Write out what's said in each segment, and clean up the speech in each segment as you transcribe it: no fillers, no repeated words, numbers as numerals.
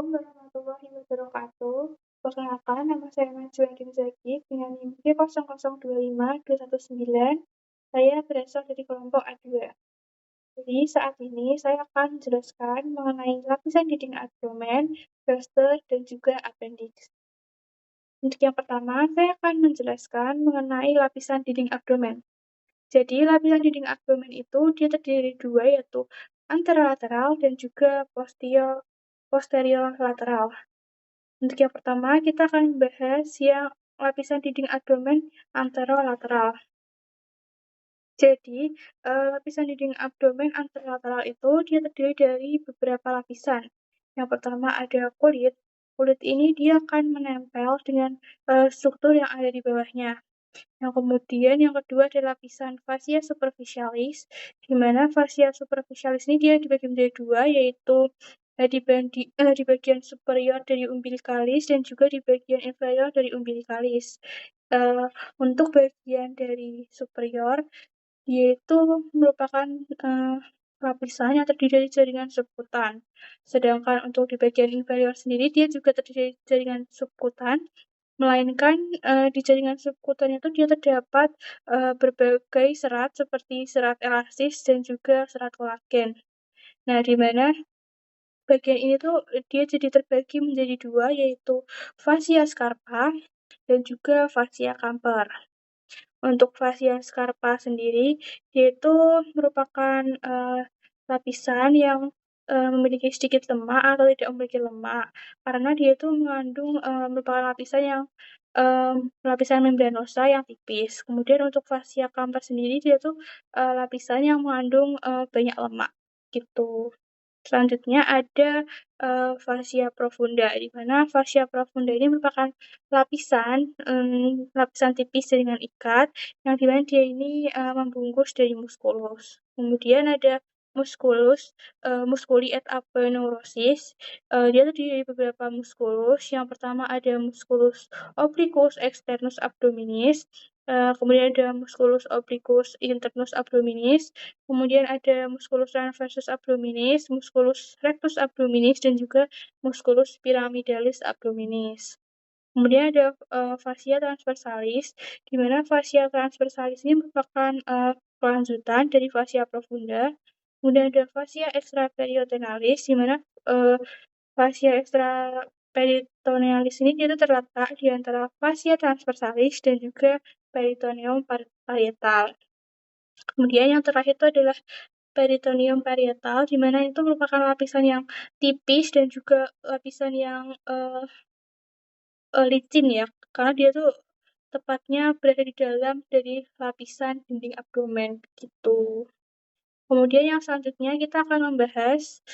Assalamualaikum warahmatullahi wabarakatuh. Perkenalkan, nama saya Najwa Zaki dengan NIM J0025219. Saya berasal dari kelompok A2. Jadi saat ini saya akan menjelaskan mengenai lapisan dinding abdomen, cluster, dan juga appendix. Untuk yang pertama, saya akan menjelaskan mengenai lapisan dinding abdomen. Jadi lapisan dinding abdomen itu dia terdiri dari dua, yaitu anterolateral dan juga posterior lateral. Untuk yang pertama, kita akan membahas yang lapisan dinding abdomen anterolateral. Jadi, lapisan dinding abdomen anterolateral itu dia terdiri dari beberapa lapisan. Yang pertama ada kulit. Kulit ini dia akan menempel dengan struktur yang ada di bawahnya. Yang kemudian yang kedua adalah lapisan fascia superficialis, di mana fascia superficialis ini dia dibagi menjadi dua, yaitu di bagian superior dari umbilicalis dan juga di bagian inferior dari umbilicalis. Untuk bagian dari superior, yaitu merupakan lapisan yang terdiri dari jaringan subkutan. Sedangkan untuk di bagian inferior sendiri, dia juga terdiri dari jaringan subkutan, melainkan di jaringan subkutan itu dia terdapat berbagai serat seperti serat elastis dan juga serat kolagen. Nah, di mana bagian ini tuh dia jadi terbagi menjadi dua, yaitu fascia scarpa dan juga fascia camper. Untuk fascia scarpa sendiri, yaitu merupakan lapisan yang memiliki sedikit lemak atau tidak memiliki lemak, karena dia itu mengandung merupakan lapisan yang lapisan membranosa yang tipis. Kemudian untuk fascia camper sendiri, dia itu lapisan yang mengandung banyak lemak, gitu. Selanjutnya ada fascia profunda, di mana fascia profunda ini merupakan lapisan tipis jaringan ikat, yang di mana dia ini membungkus dari musculus. Kemudian ada musculi et aponeurosis. Dia terdiri dari beberapa musculus. Yang pertama ada musculus obliquus externus abdominis, kemudian ada musculus obliquus internus abdominis, kemudian ada musculus transversus abdominis, musculus rectus abdominis, dan juga musculus pyramidalis abdominis. Kemudian ada fascia transversalis, di mana fascia transversalis ini merupakan kelanjutan dari fascia profunda. Kemudian ada fascia extraperitonealis, di mana fascia extraperitonealis ini dia terletak di antara fascia transversalis dan juga peritoneum parietal. Kemudian yang terakhir itu adalah peritoneum parietal, di mana itu merupakan lapisan yang tipis dan juga lapisan yang licin ya, karena dia tuh tepatnya berada di dalam dari lapisan dinding abdomen gitu. Kemudian yang selanjutnya kita akan membahas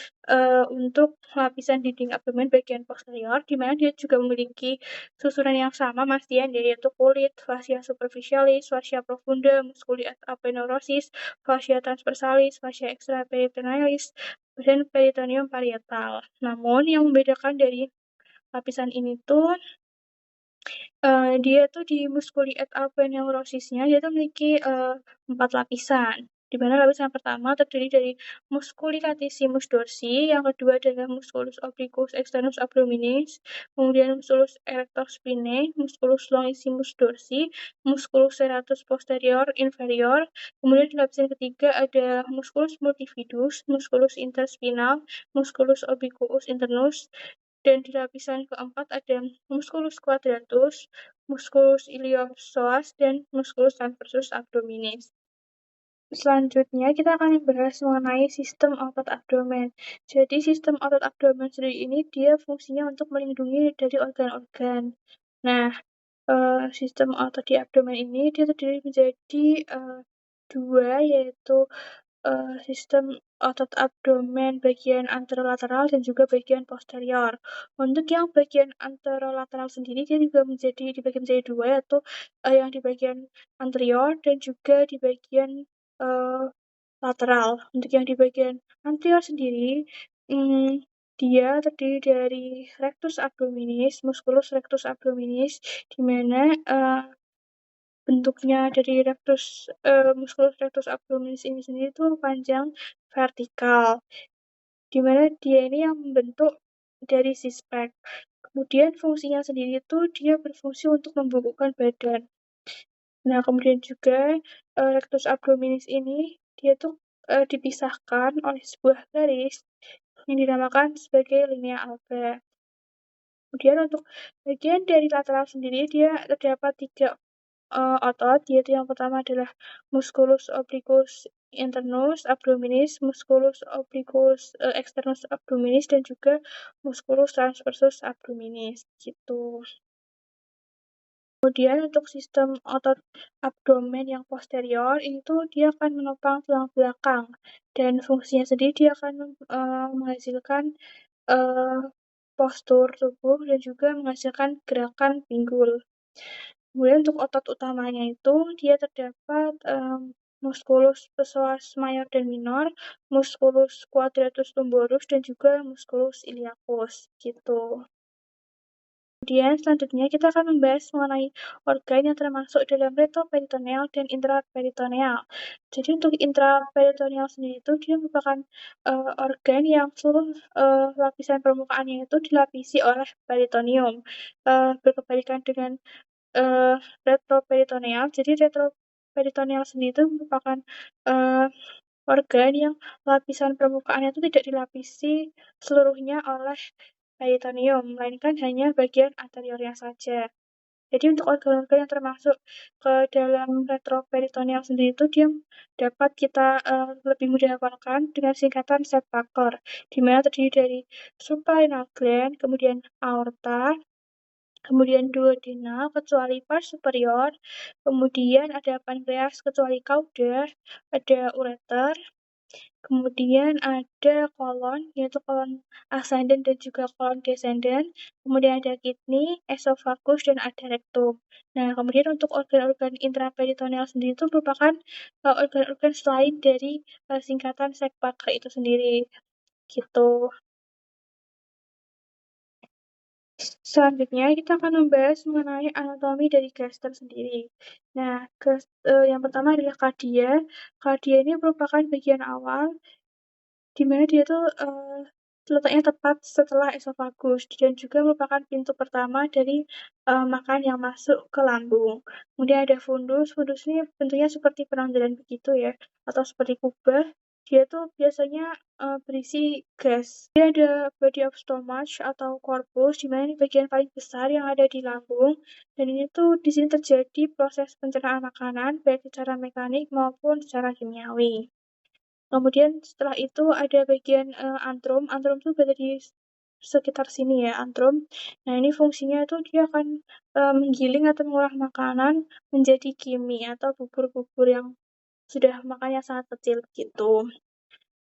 untuk lapisan dinding abdomen bagian posterior, di mana dia juga memiliki susunan yang sama Martian, yaitu kulit, fascia superficialis, fascia profunda, musculi et aponeurosis, fascia transversalis, fascia extraperitonealis, dan peritoneum parietal. Namun yang membedakan dari lapisan ini tuh dia tuh di musculi et aponeurosisnya dia tuh memiliki 4 lapisan, di mana lapisan pertama terdiri dari musculi latissimus dorsi, yang kedua adalah musculus obliquus externus abdominis, kemudian musculus erector spinae, musculus longissimus dorsi, musculus serratus posterior inferior, kemudian di lapisan ketiga ada musculus multifidus, musculus interspinal, musculus obliquus internus, dan di lapisan keempat ada musculus quadratus, musculus iliopsoas, dan musculus transversus abdominis. Selanjutnya kita akan membahas mengenai sistem otot abdomen. Jadi sistem otot abdomen sendiri ini dia fungsinya untuk melindungi dari organ-organ. Nah, sistem otot di abdomen ini dia terdiri menjadi dua, yaitu sistem otot abdomen bagian anterolateral dan juga bagian posterior. Untuk yang bagian anterolateral sendiri dia juga dibagi menjadi dua, yaitu yang di bagian anterior dan juga di bagian lateral. Untuk yang di bagian anterior sendiri dia terdiri dari rectus abdominis, musculus rectus abdominis, di mana bentuknya dari musculus rectus abdominis ini sendiri tuh panjang vertikal, di mana dia ini yang membentuk dari six-pack. Kemudian fungsinya sendiri itu dia berfungsi untuk membungkukkan badan. Nah, kemudian juga rectus abdominis ini dia tuh dipisahkan oleh sebuah garis yang dinamakan sebagai linea alba. Kemudian untuk bagian dari lateral sendiri dia terdapat 3 otot, yaitu yang pertama adalah musculus obliquus internus abdominis, musculus obliquus externus abdominis, dan juga musculus transversus abdominis gitu. Kemudian untuk sistem otot abdomen yang posterior itu dia akan menopang tulang belakang, dan fungsinya sendiri dia akan menghasilkan postur tubuh dan juga menghasilkan gerakan pinggul. Kemudian untuk otot utamanya itu dia terdapat musculus psoas major dan minor, musculus quadratus lumborum, dan juga musculus iliacus gitu. Kemudian selanjutnya kita akan membahas mengenai organ yang termasuk dalam retroperitoneal dan intraperitoneal. Jadi untuk intraperitoneal sendiri itu dia merupakan organ yang seluruh lapisan permukaannya itu dilapisi oleh peritoneum. Berkebalikan dengan retroperitoneal. Jadi retroperitoneal sendiri itu merupakan organ yang lapisan permukaannya itu tidak dilapisi seluruhnya oleh peritoneum, melainkan hanya bagian anteriornya saja. Jadi untuk organ-organ yang termasuk ke dalam retroperitoneal sendiri itu dia dapat kita lebih mudah hafalkan dengan singkatan Sedgwick, di mana terdiri dari suprarenal gland, kemudian aorta, kemudian duodenal kecuali pars superior, kemudian ada pankreas kecuali cauda, ada ureter, kemudian ada kolon, yaitu kolon ascendant dan juga kolon descendant, kemudian ada kidney, esophagus, dan ada rektum. Nah, kemudian untuk organ-organ intraperitoneal sendiri itu merupakan organ-organ selain dari singkatan Sedgwick itu sendiri, gitu. Selanjutnya kita akan membahas mengenai anatomi dari gaster sendiri. Nah, yang pertama adalah kardia. Kardia ini merupakan bagian awal di mana dia tuh letaknya tepat setelah esophagus dan juga merupakan pintu pertama dari makan yang masuk ke lambung. Kemudian ada fundus. Fundus ini bentuknya seperti penanggalan begitu ya, atau seperti kubah. Dia tuh biasanya berisi gas. Dia ada body of stomach atau corpus, di mana ini bagian paling besar yang ada di lambung. Dan ini tuh di sini terjadi proses pencernaan makanan baik secara mekanik maupun secara kimiawi. Kemudian setelah itu ada bagian antrum. Antrum tuh berada di sekitar sini ya, antrum. Nah, ini fungsinya itu dia akan menggiling atau mengolah makanan menjadi kimi atau bubur-bubur yang sudah makannya sangat kecil gitu.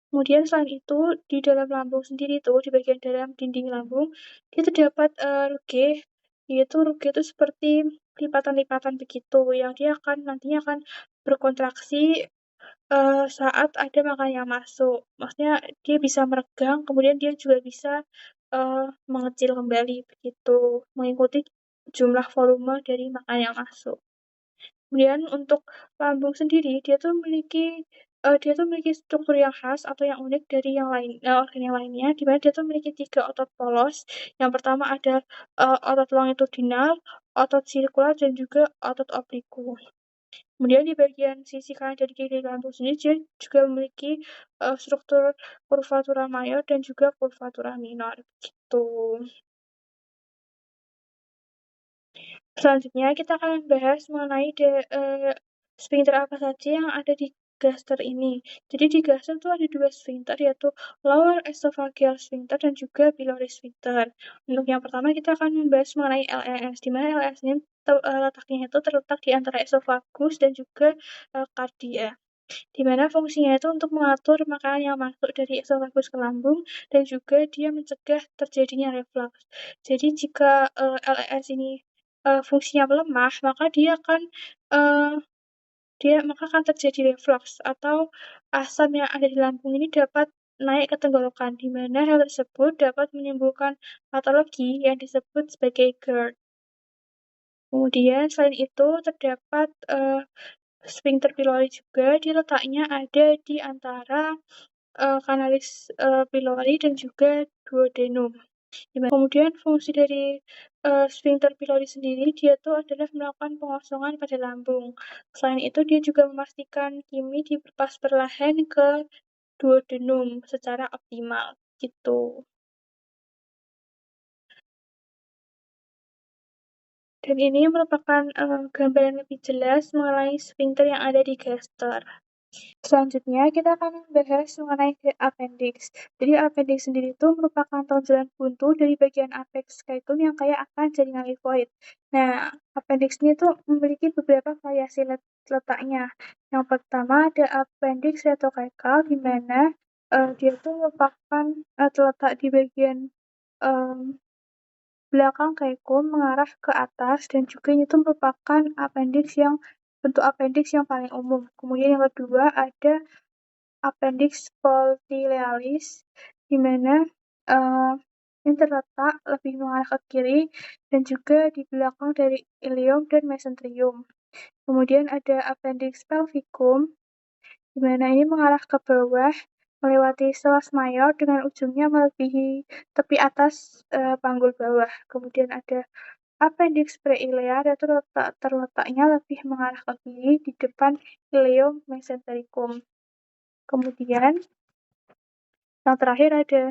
Kemudian selain itu di dalam lambung sendiri itu di bagian dalam dinding lambung dia terdapat ruge, yaitu ruge itu seperti lipatan-lipatan begitu yang dia akan nantinya akan berkontraksi saat ada makanan yang masuk. Maksudnya dia bisa meregang, kemudian dia juga bisa mengecil kembali begitu, mengikuti jumlah volume dari makanan yang masuk. Kemudian untuk lambung sendiri dia tuh memiliki struktur yang khas atau yang unik dari yang lain organ yang lainnya, di mana dia tuh memiliki 3 otot polos. Yang pertama ada otot longitudinal, otot sirkular, dan juga otot obliku. Kemudian di bagian sisi kanan dan kiri lambung sendiri dia juga memiliki struktur curvatura mayor dan juga curvatura minor gitu. Selanjutnya kita akan membahas mengenai sphincter apa saja yang ada di gaster ini. Jadi di gaster itu ada 2 sphincter, yaitu lower esophageal sphincter dan juga pylori sphincter. Untuk yang pertama kita akan membahas mengenai LES, di mana LES ini letaknya itu terletak di antara esophagus dan juga kardia. Di mana fungsinya itu untuk mengatur makanan yang masuk dari esophagus ke lambung dan juga dia mencegah terjadinya reflux. Jadi jika LES ini fungsinya melemah, maka akan terjadi reflux atau asam yang ada di lambung ini dapat naik ke tenggorokan, di mana hal tersebut dapat menimbulkan patologi yang disebut sebagai GERD. Kemudian selain itu terdapat sphincter pylori juga, dia letaknya ada di antara kanalis pylori dan juga duodenum. Kemudian fungsi dari sphincter pylori sendiri, dia tuh adalah melakukan pengosongan pada lambung. Selain itu, dia juga memastikan kimi dilepas perlahan ke duodenum secara optimal, gitu. Dan ini merupakan gambaran lebih jelas mengenai sphincter yang ada di gaster. Selanjutnya, kita akan membahas mengenai appendix. Jadi, appendix sendiri itu merupakan tonjolan buntu dari bagian apex skeleton yang kaya akan jaringan lifoid. Nah, appendix ini tuh memiliki beberapa variasi letaknya. Yang pertama ada appendix retocacal, di mana dia tuh merupakan terletak di bagian belakang caecum mengarah ke atas, dan juga ini tuh merupakan bentuk appendix yang paling umum. Kemudian yang kedua ada appendix polyciliaris, di mana ini terletak lebih mengarah ke kiri dan juga di belakang dari ilium dan mesenterium. Kemudian ada appendix pelvicum, di mana ini mengarah ke bawah melewati selas mayor dengan ujungnya melebihi tepi atas panggul bawah. Kemudian ada appendix preilear, yaitu terletaknya lebih mengarah ke kiri di depan ilium mesentericum. Kemudian yang terakhir ada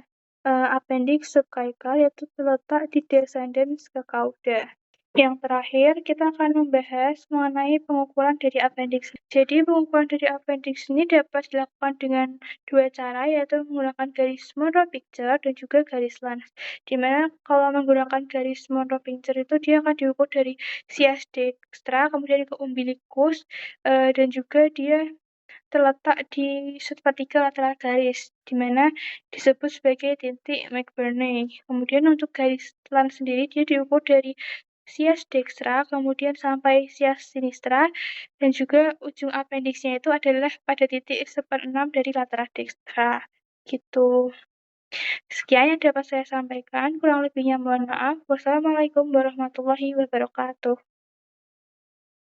appendix subcaecal, yaitu terletak di descendens ke cauda. Yang terakhir, kita akan membahas mengenai pengukuran dari appendix. Jadi, pengukuran dari appendix ini dapat dilakukan dengan dua cara, yaitu menggunakan garis Monro picture dan juga garis lens. Dimana kalau menggunakan garis Monro picture itu dia akan diukur dari sias dextra, kemudian ke umbilicus, dan juga dia terletak di sepertiga lateral garis, di mana disebut sebagai titik McBurney. Kemudian untuk garis lens sendiri, dia diukur dari sias dextra, kemudian sampai sias sinistra, dan juga ujung appendixnya itu adalah pada titik 1/6 dari lateral dextra. Gitu. Sekian yang dapat saya sampaikan, kurang lebihnya mohon maaf. Wassalamualaikum warahmatullahi wabarakatuh.